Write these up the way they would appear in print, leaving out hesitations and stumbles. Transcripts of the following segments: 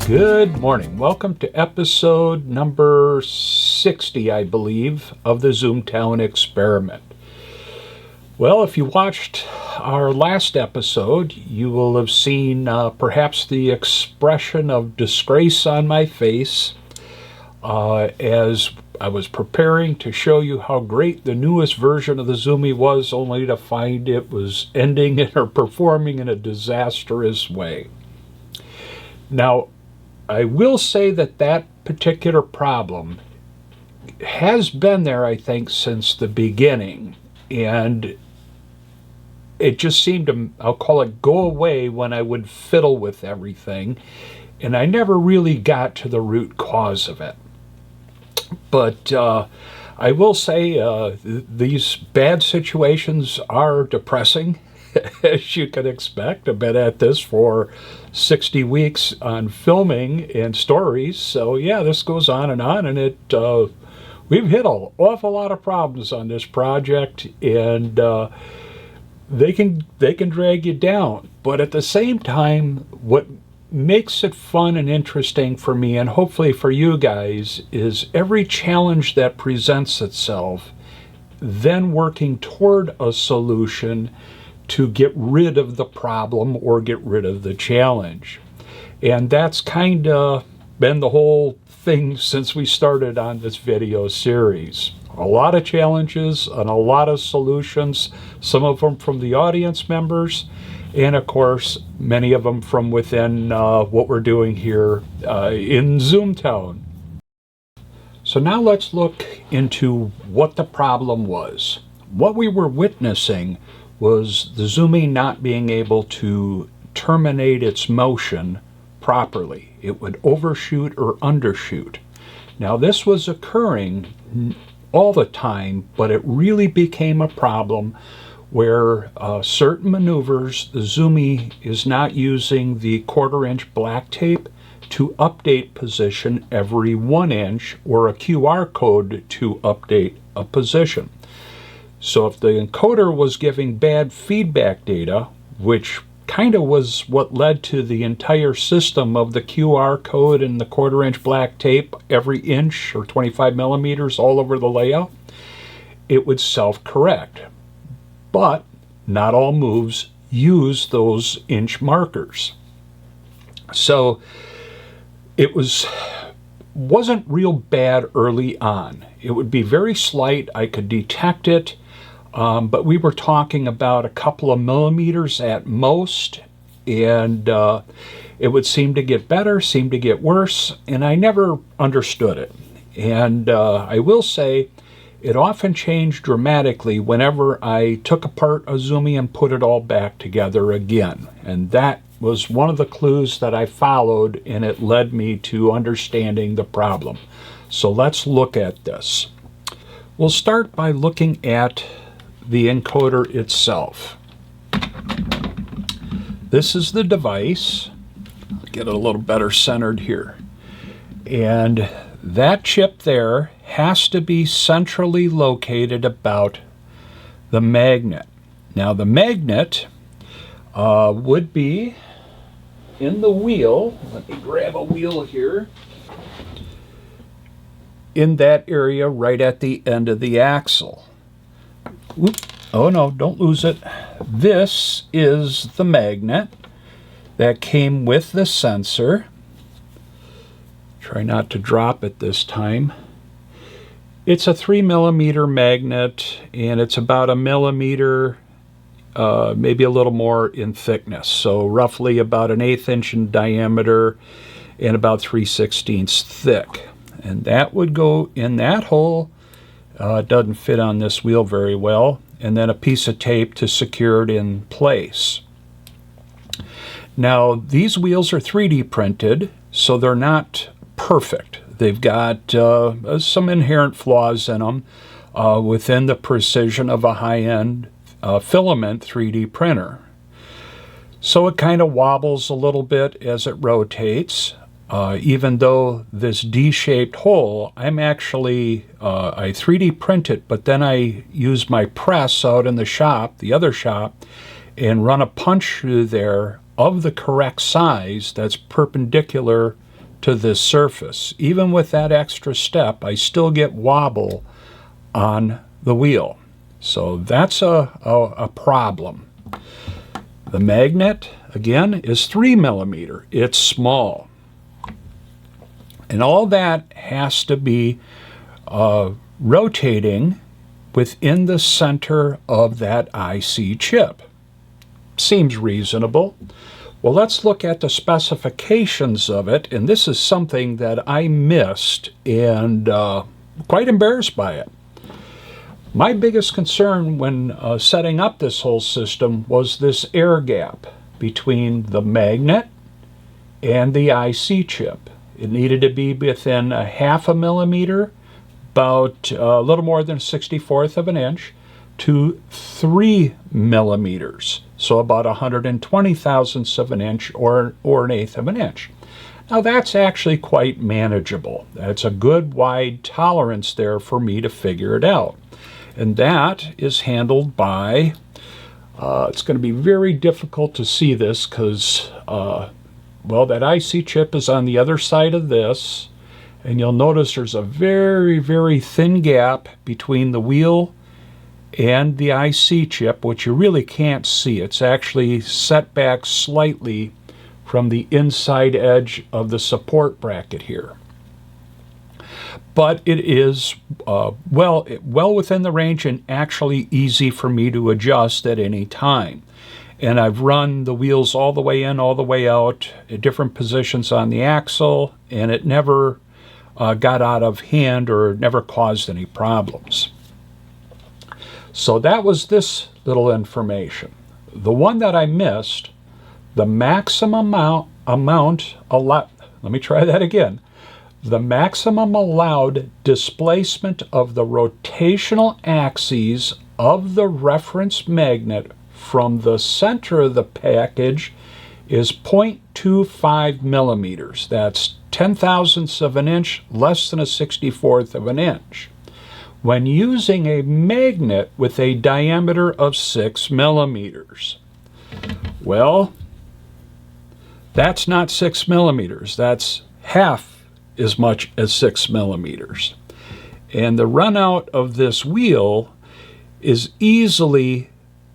Good morning. Welcome to episode number 60, I believe, of the Zoomtown experiment. Well, if you watched our last episode, you will have seen perhaps the expression of disgrace on my face as I was preparing to show you how great the newest version of the Zumi was, only to find it was ending or performing in a disastrous way. Now, I will say that that particular problem has been there, I think, since the beginning, and it just seemed to, I'll call it, go away when I would fiddle with everything, and I never really got to the root cause of it. But I will say these bad situations are depressing, as you can expect. I've been at this for 60 weeks on filming and stories, so yeah, this goes on, and it we've hit an awful lot of problems on this project, and they can drag you down. But at the same time, what makes it fun and interesting for me, and hopefully for you guys, is every challenge that presents itself, then working toward a solution to get rid of the problem or get rid of the challenge. And that's kind of been the whole thing since we started on this video series. A lot of challenges and a lot of solutions, some of them from the audience members, and of course many of them from within what we're doing here in Zoomtown. So now let's look into what the problem was. What we were witnessing was the Zumi not being able to terminate its motion properly. It would overshoot or undershoot. Now this was occurring all the time, but it really became a problem where certain maneuvers, the Zumi is not using the 1/4 inch black tape to update position every 1 inch, or a QR code to update a position. So if the encoder was giving bad feedback data, which kind of was what led to the entire system of the QR code and the 1/4 inch black tape every inch or 25 millimeters all over the layout, it would self-correct. But not all moves use those inch markers. So it wasn't real bad early on. It would be very slight. I could detect it. But we were talking about a couple of millimeters at most, and it would seem to get better, seem to get worse, and I never understood it. And I will say it often changed dramatically whenever I took apart a Zumi and put it all back together again. And that was one of the clues that I followed, and it led me to understanding the problem. So let's look at this. We'll start by looking at the encoder itself. This is the device. I'll get it a little better centered here. And that chip there has to be centrally located about the magnet. Now the magnet would be in the wheel. Let me grab a wheel here. In that area right at the end of the axle. Whoop. Oh no, don't lose it. This is the magnet that came with the sensor. Try not to drop it this time. It's a 3 millimeter magnet, and it's about 1 millimeter, maybe a little more in thickness. So roughly about 1/8 inch in diameter and about 3/16 thick. And that would go in that hole. It doesn't fit on this wheel very well, and then a piece of tape to secure it in place. Now these wheels are 3D printed, so they're not perfect. They've got some inherent flaws in them within the precision of a high-end filament 3D printer. So it kind of wobbles a little bit as it rotates. Even though this D-shaped hole, I'm actually, I 3D print it, but then I use my press out in the shop, the other shop, and run a punch through there of the correct size that's perpendicular to this surface. Even with that extra step, I still get wobble on the wheel. So that's a problem. The magnet, again, is 3 millimeter. It's small. And all that has to be rotating within the center of that IC chip. Seems reasonable. Well, let's look at the specifications of it, and this is something that I missed and quite embarrassed by it. My biggest concern when setting up this whole system was this air gap between the magnet and the IC chip. It needed to be within a 1/2 millimeter, about a little more than 1/64 of an inch, to 3 millimeters, so about 120 thousandths of an inch or 1/8 of an inch. Now that's actually quite manageable. That's a good wide tolerance there for me to figure it out. And that is handled by, it's going to be very difficult to see this because, well, that IC chip is on the other side of this, and you'll notice there's a very, very thin gap between the wheel and the IC chip, which you really can't see. It's actually set back slightly from the inside edge of the support bracket here. But it is well within the range and actually easy for me to adjust at any time. And I've run the wheels all the way in, all the way out, at different positions on the axle, and it never got out of hand or never caused any problems. So that was this little information. The one that I missed, the maximum amount allowed, let me try that again. The maximum allowed displacement of the rotational axes of the reference magnet from the center of the package is 0.25 millimeters. That's 10 thousandths of an inch, less than a 1/64 of an inch, when using a magnet with a diameter of 6 millimeters. Well, that's not 6 millimeters. That's half as much as 6 millimeters. And the run out of this wheel is easily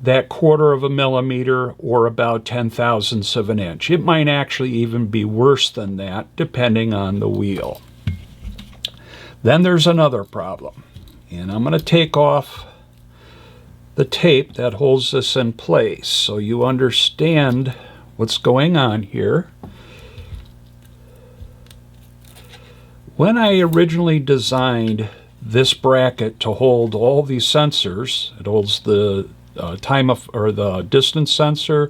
that 1/4 of a millimeter or about 10 thousandths of an inch. It might actually even be worse than that, depending on the wheel. Then there's another problem. And I'm going to take off the tape that holds this in place so you understand what's going on here. When I originally designed this bracket to hold all these sensors, it holds the the distance sensor,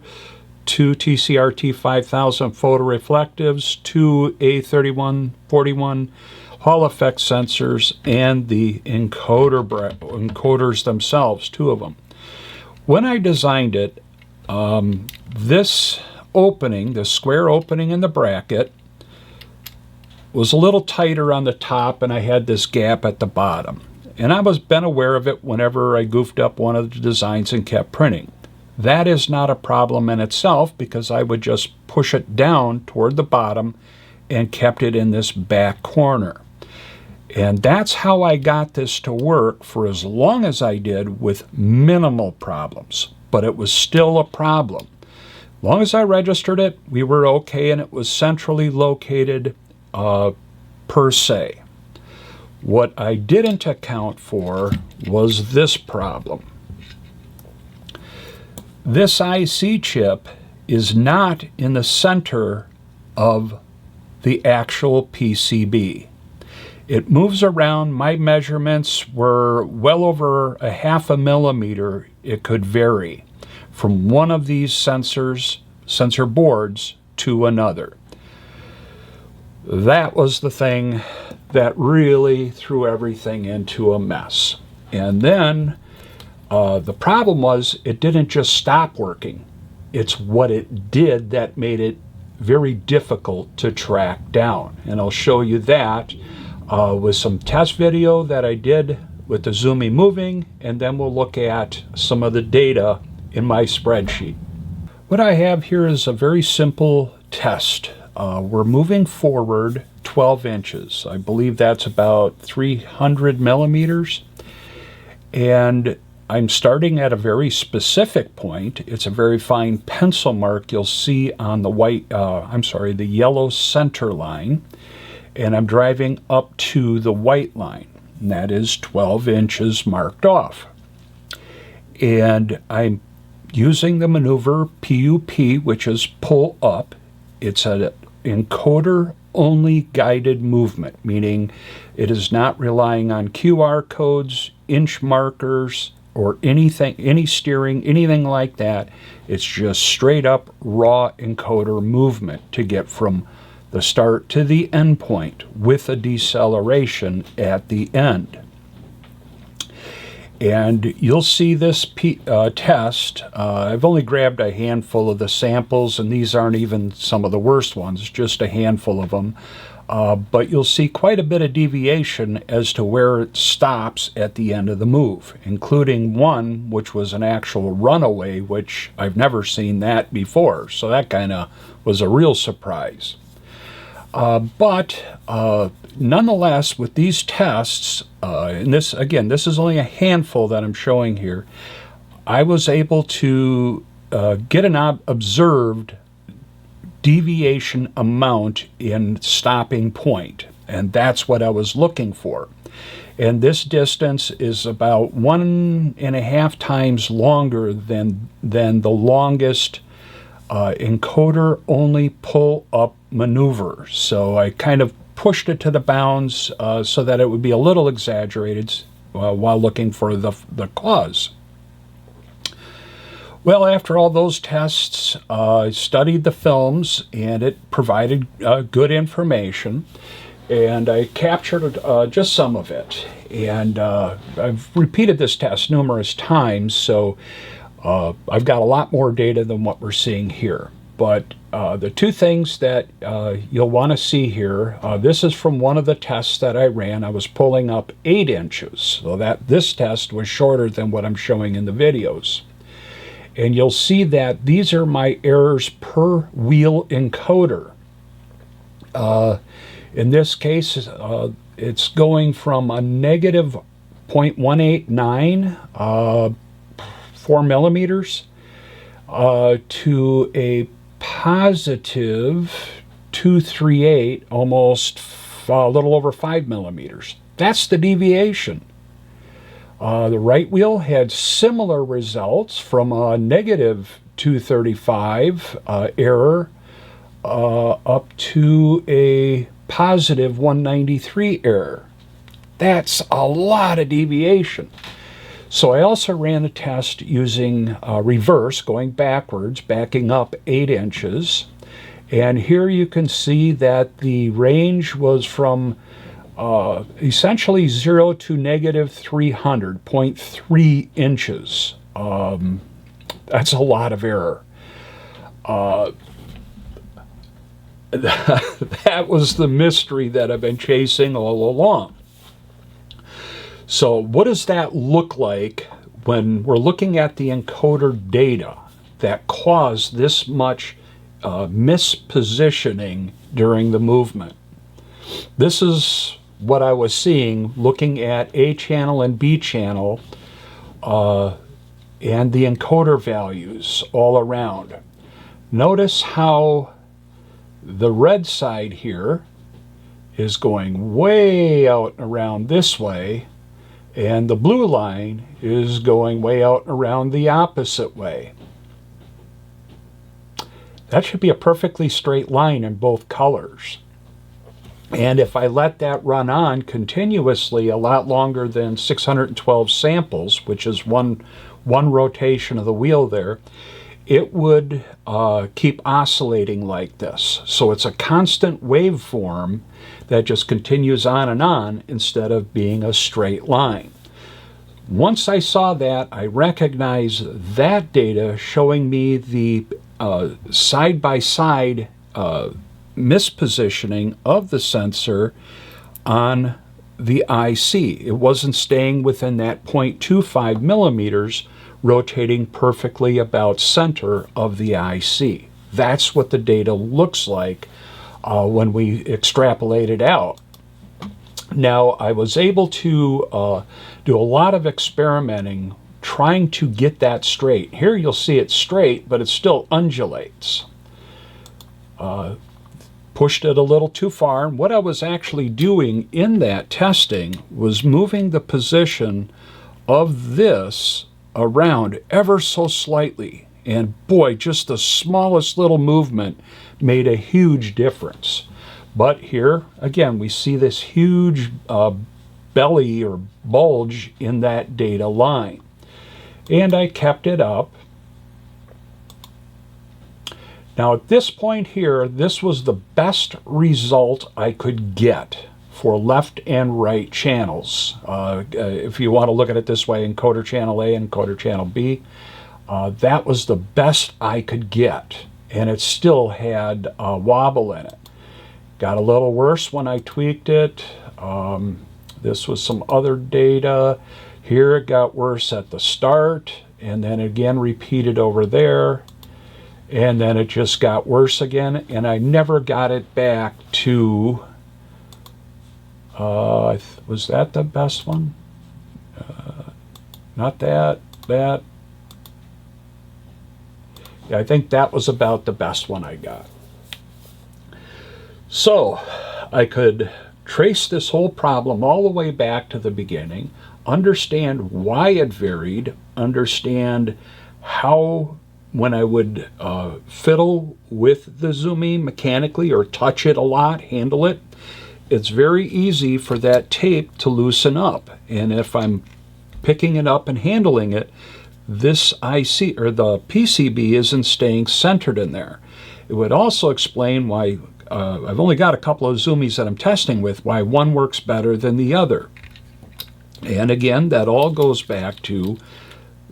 2 TCRT 5000 photoreflectives, 2 A3141 Hall effect sensors, and the encoders themselves, 2 of them. When I designed it, this opening, the square opening in the bracket, was a little tighter on the top, and I had this gap at the bottom. And I was been aware of it whenever I goofed up one of the designs and kept printing. That is not a problem in itself because I would just push it down toward the bottom and kept it in this back corner. And that's how I got this to work for as long as I did with minimal problems. But it was still a problem. As long as I registered it, we were okay, and it was centrally located per se. What I didn't account for was this problem. This IC chip is not in the center of the actual PCB. It moves around. My measurements were well over a 1/2 millimeter. It could vary from one of these sensor boards to another. That was the thing that really threw everything into a mess. And then the problem was it didn't just stop working. It's what it did that made it very difficult to track down. And I'll show you that with some test video that I did with the Zumi moving, and then we'll look at some of the data in my spreadsheet. What I have here is a very simple test. We're moving forward 12 inches. I believe that's about 300 millimeters. And I'm starting at a very specific point. It's a very fine pencil mark you'll see on the the yellow center line. And I'm driving up to the white line. And that is 12 inches marked off. And I'm using the maneuver PUP, which is pull up. It's an encoder-only guided movement, meaning it is not relying on QR codes, inch markers, or anything, any steering, anything like that. It's just straight up raw encoder movement to get from the start to the end point with a deceleration at the end. And you'll see this test. I've only grabbed a handful of the samples, and these aren't even some of the worst ones, just a handful of them. But you'll see quite a bit of deviation as to where it stops at the end of the move, including one which was an actual runaway, which I've never seen that before. So that kind of was a real surprise. But nonetheless, with these tests, and this is only a handful that I'm showing here, I was able to get an observed deviation amount in stopping point, and that's what I was looking for. And this distance is about 1.5 times longer than the longest encoder only pull up maneuver. So I kind of pushed it to the bounds so that it would be a little exaggerated while looking for the cause. Well, after all those tests, I studied the films, and it provided good information, and I captured just some of it. And I've repeated this test numerous times, so I've got a lot more data than what we're seeing here. But the two things that you'll want to see here, this is from one of the tests that I ran. I was pulling up 8 inches, so that this test was shorter than what I'm showing in the videos. And you'll see that these are my errors per wheel encoder. In this case, it's going from a negative 0.189 4 millimeters to a positive 238, almost a little over 5 millimeters. That's the deviation. The right wheel had similar results, from a negative 235 error up to a positive 193 error. That's a lot of deviation. So I also ran a test using reverse, going backwards, backing up 8 inches. And here you can see that the range was from essentially 0 to negative 300, 0.3 inches. That's a lot of error. That was the mystery that I've been chasing all along. So what does that look like when we're looking at the encoder data that caused this much mispositioning during the movement? This is what I was seeing looking at A channel and B channel and the encoder values all around. Notice how the red side here is going way out and around this way, and the blue line is going way out and around the opposite way. That should be a perfectly straight line in both colors. And if I let that run on continuously a lot longer than 612 samples, which is one rotation of the wheel there, it would keep oscillating like this. So it's a constant waveform that just continues on instead of being a straight line. Once I saw that, I recognized that data showing me the side-by-side mispositioning of the sensor on the IC. It wasn't staying within that 0.25 millimeters, rotating perfectly about center of the IC. That's what the data looks like when we extrapolated out. Now, I was able to do a lot of experimenting trying to get that straight. Here you'll see it straight, but it still undulates. Pushed it a little too far. And what I was actually doing in that testing was moving the position of this around ever so slightly. And boy, just the smallest little movement made a huge difference. But here, again, we see this huge belly or bulge in that data line. And I kept it up. Now at this point here, this was the best result I could get for left and right channels. If you want to look at it this way, encoder channel A, encoder channel B, that was the best I could get. And it still had a wobble in it. Got a little worse when I tweaked it. This was some other data. Here it got worse at the start, and then again repeated over there. And then it just got worse again, and I never got it back to, was that the best one? Not that. Yeah, I think that was about the best one I got. So I could trace this whole problem all the way back to the beginning, understand why it varied, understand how, when I would fiddle with the Zumi mechanically or touch it a lot, handle it, it's very easy for that tape to loosen up. And if I'm picking it up and handling it, this IC or the PCB isn't staying centered in there. It would also explain why I've only got a couple of Zumis that I'm testing with, why one works better than the other. And again, that all goes back to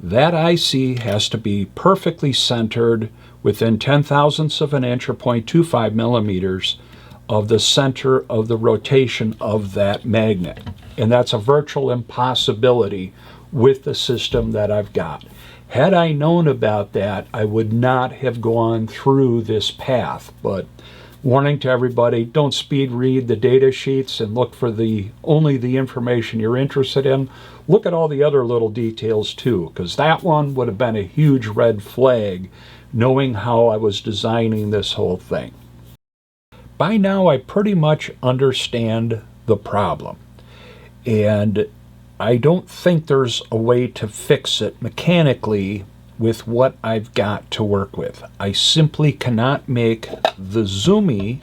that IC has to be perfectly centered within 10,000ths of an inch or 0.25 millimeters of the center of the rotation of that magnet. And that's a virtual impossibility with the system that I've got. Had I known about that, I would not have gone through this path. But warning to everybody, don't speed read the data sheets and look for only the information you're interested in. Look at all the other little details too, because that one would have been a huge red flag, knowing how I was designing this whole thing. By now, I pretty much understand the problem, and I don't think there's a way to fix it mechanically with what I've got to work with. I simply cannot make the Zumi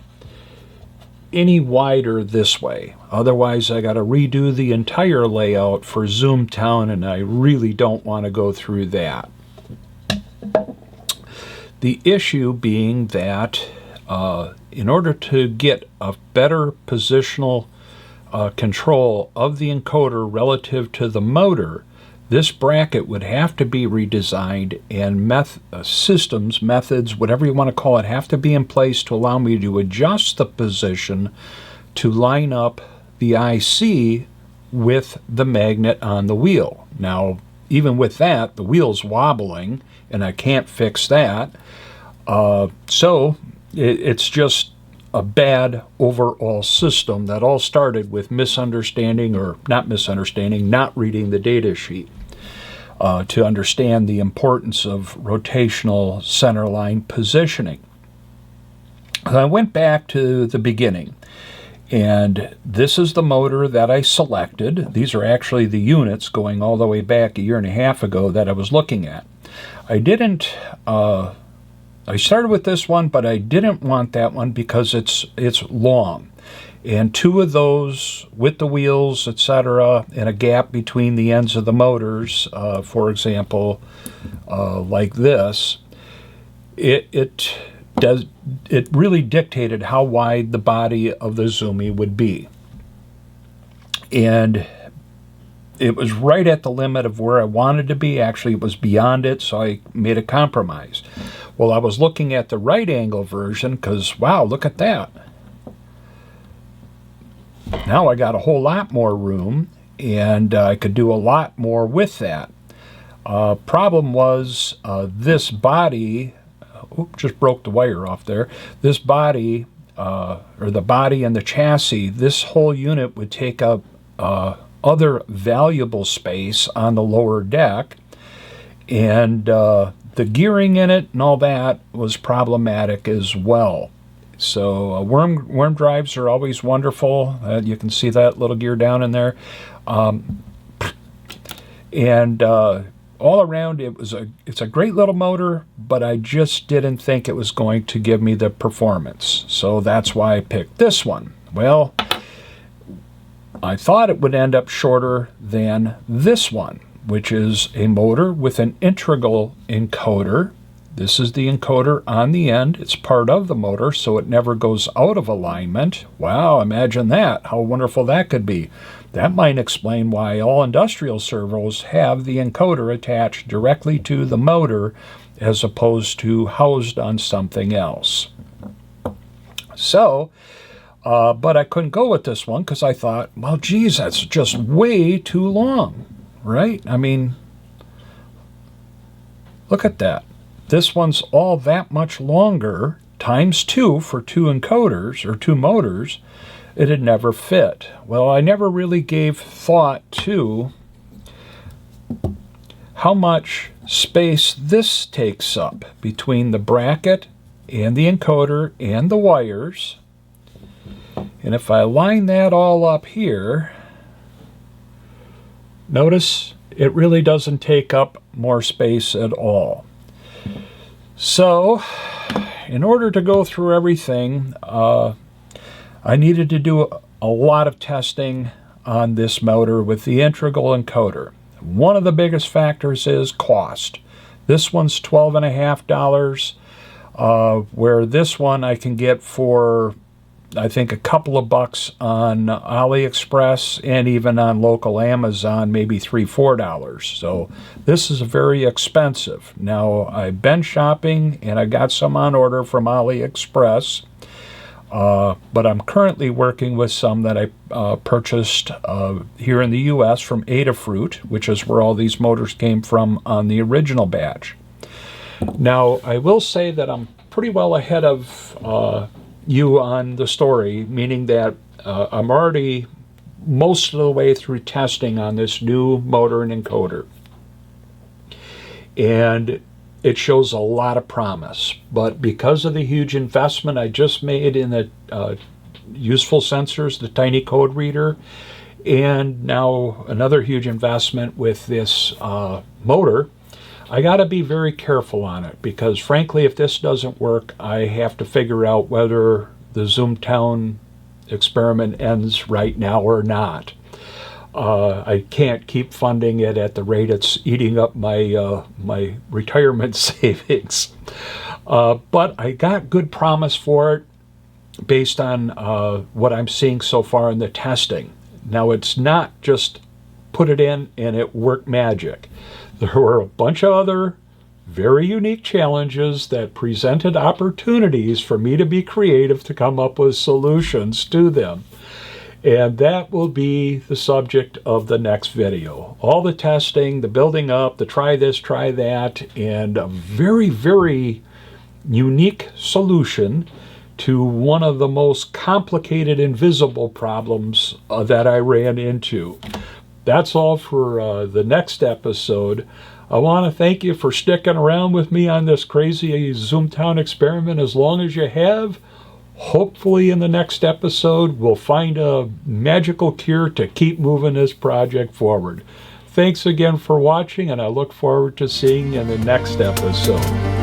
any wider this way. Otherwise, I got to redo the entire layout for Zoomtown, and I really don't want to go through that. The issue being that in order to get a better positional control of the encoder relative to the motor, this bracket would have to be redesigned, and methods, whatever you want to call it, have to be in place to allow me to adjust the position to line up the IC with the magnet on the wheel. Now, even with that, the wheel's wobbling, and I can't fix that. So it's just a bad overall system that all started with misunderstanding, or not misunderstanding, not reading the data sheet to understand the importance of rotational centerline positioning. I went back to the beginning, and this is the motor that I selected. These are actually the units going all the way back a year and a half ago that I was looking at. I started with this one, but I didn't want that one because it's long. And two of those with the wheels, etc., and a gap between the ends of the motors, for example, like this, it really dictated how wide the body of the Zumi would be. And it was right at the limit of where I wanted to be. Actually, it was beyond it, so I made a compromise. Well, I was looking at the right angle version because, wow, look at that. Now I got a whole lot more room, and I could do a lot more with that. Problem was this body, just broke the wire off there. This body or the body and the chassis, this whole unit would take up other valuable space on the lower deck, and the gearing in it and all that was problematic as well. So worm drives are always wonderful. You can see that little gear down in there. And all around, it's a great little motor, but I just didn't think it was going to give me the performance. So that's why I picked this one. Well, I thought it would end up shorter than this one, which is a motor with an integral encoder. This is the encoder on the end. It's part of the motor, so it never goes out of alignment. Wow, imagine that. How wonderful that could be. That might explain why all industrial servos have the encoder attached directly to the motor as opposed to housed on something else. So, but I couldn't go with this one because I thought, well, geez, that's just way too long, right? I mean, look at that. This one's all that much longer, times 2 for 2 encoders, or 2 motors. It'd never fit. Well, I never really gave thought to how much space this takes up between the bracket and the encoder and the wires. And if I line that all up here, notice it really doesn't take up more space at all. So, in order to go through everything, I needed to do a lot of testing on this motor with the integral encoder. One of the biggest factors is cost. This one's $12.50, where this one I can get for, I think, a couple of bucks on AliExpress and even on local Amazon, maybe $3, $4. So this is very expensive. Now, I've been shopping and I got some on order from AliExpress. But I'm currently working with some that I purchased here in the U.S. from Adafruit, which is where all these motors came from on the original batch. Now, I will say that I'm pretty well ahead of you on the story, meaning that I'm already most of the way through testing on this new motor and encoder. And it shows a lot of promise, but because of the huge investment I just made in the useful sensors, the tiny code reader, and now another huge investment with this motor, I got to be very careful on it, because frankly, if this doesn't work, I have to figure out whether the Zoomtown experiment ends right now or not. I can't keep funding it at the rate it's eating up my my retirement savings. But I got good promise for it based on what I'm seeing so far in the testing. Now, it's not just put it in and it worked magic. There were a bunch of other very unique challenges that presented opportunities for me to be creative to come up with solutions to them. And that will be the subject of the next video. All the testing, the building up, the try this, try that, and a very, very unique solution to one of the most complicated invisible problems that I ran into. That's all for the next episode. I want to thank you for sticking around with me on this crazy Zoomtown experiment as long as you have. Hopefully in the next episode, we'll find a magical cure to keep moving this project forward. Thanks again for watching, and I look forward to seeing you in the next episode.